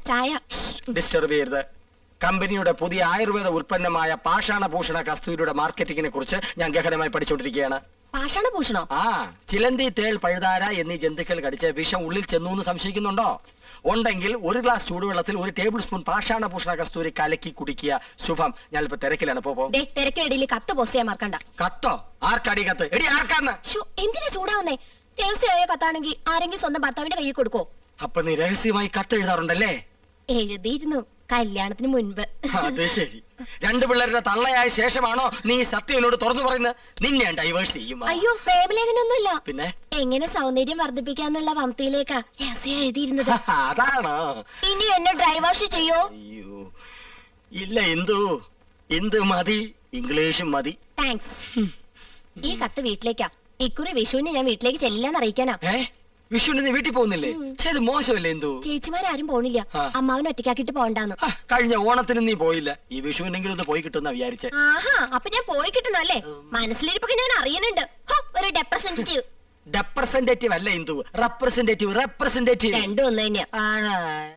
ചായ. ഡിസ്റ്റർബ് ചെയ്യരുത്. കമ്പനിയുടെ പുതിയ ആയുർവേദ ഉൽപ്പന്നമായ പാഷാണഭൂഷണ കസ്തൂരിയുടെ മാർക്കറ്റിംഗിനെ കുറിച്ച് ഞാൻ ഗഹനമായി പഠിച്ചുകൊണ്ടിരിക്കുകയാണ്. പാഷാണഭൂഷണോ? ആ, ചിലന്തി, തേൾ, പഴുതാര എന്നീ ജന്തുക്കൾ കടിച്ച് വിഷം ഉള്ളിൽ ചെന്നു എന്ന് സംശയിക്കുന്നുണ്ടോ? ഉണ്ടെങ്കിൽ ഒരു ഗ്ലാസ് ചൂടുവെള്ളത്തിൽ 1 ടേബിൾ സ്പൂൺ പാഷാണഭൂഷണ കസ്തൂരി കലക്കി കുടിക്കുക. ശുഭം. ഞാനിപ്പോ തിരക്കിലാണ്. തിരക്കിനിടയിൽ കത്ത് പോസ്റ്റ് ചെയ്യാൻ മറക്കണ്ട. കത്തോ? ആർക്കടി കത്ത്? എടി ആർക്കാന്ന്? എന്തിനാ ചൂടാവുന്നേ? രഹസ്യമായ കത്താണെങ്കിൽ ആരെങ്കിലും സ്വന്തം ഭർത്താവിന്റെ കയ്യിൽ കൊടുക്കോ? അപ്പൊ നീ രഹസ്യമായി കത്ത് എഴുതാറുണ്ടല്ലേ? എഴുതിയിരുന്നു, കല്യാണത്തിന് മുൻപ്. അത് ശരി. 2 പിള്ളേരുടെ തള്ളയായ ശേഷമാണോ നീ സത്യം എന്നോട് തുറന്നു പറയുന്നത്? നിന്നെ ഡൈവേഴ്സ് ചെയ്യും. അയ്യോ, പ്രേമലേഖനൊന്നുമില്ല. പിന്നെ എങ്ങനെ സൗന്ദര്യം വർദ്ധിപ്പിക്കാന്നുള്ള വംതിയിലേക്കാ രഹസ്യം എഴുതിയിരുന്നത്. അതാണോ? ഇനി എന്നെ ഡൈവേഴ്സ് ചെയ്യോ? അയ്യോ ഇല്ല, എന്ത് മതി, ഇംഗ്ലീഷും മതി. താങ്ക്സ്. ഈ കത്ത് വീട്ടിലേക്കാ. ഇക്കുറി വിഷുവിന് ഞാൻ വീട്ടിലേക്ക് ചെല്ലാന്ന് അറിയിക്കാനാ. വിഷുവിന് നീ വീട്ടിൽ പോകുന്നില്ലേ? ചെയ്ത് മോശമല്ലേ? ചേച്ചിമാരും പോണില്ല. അമ്മാവനെ ഒറ്റയ്ക്കാക്കിട്ട് പോണ്ടാന്ന്. കഴിഞ്ഞ ഓണത്തിന് നീ പോയില്ല. ഈ വിഷുവിനെങ്കിലും ഒന്ന് പോയി കിട്ടുന്ന വിചാരിച്ചേ. ആഹാ, അപ്പൊ ഞാൻ പോയി കിട്ടണല്ലേ? മനസ്സിലിരിപ്പൊക്കെ ഞാൻ അറിയുന്നുണ്ട്. ഒരു ഡെപ്രസെന്റേറ്റീവ്. റെപ്രസെന്റേറ്റീവ് അല്ല, റെപ്രസെന്റേറ്റീവ്. രണ്ടും ഒന്ന് തന്നെയാ.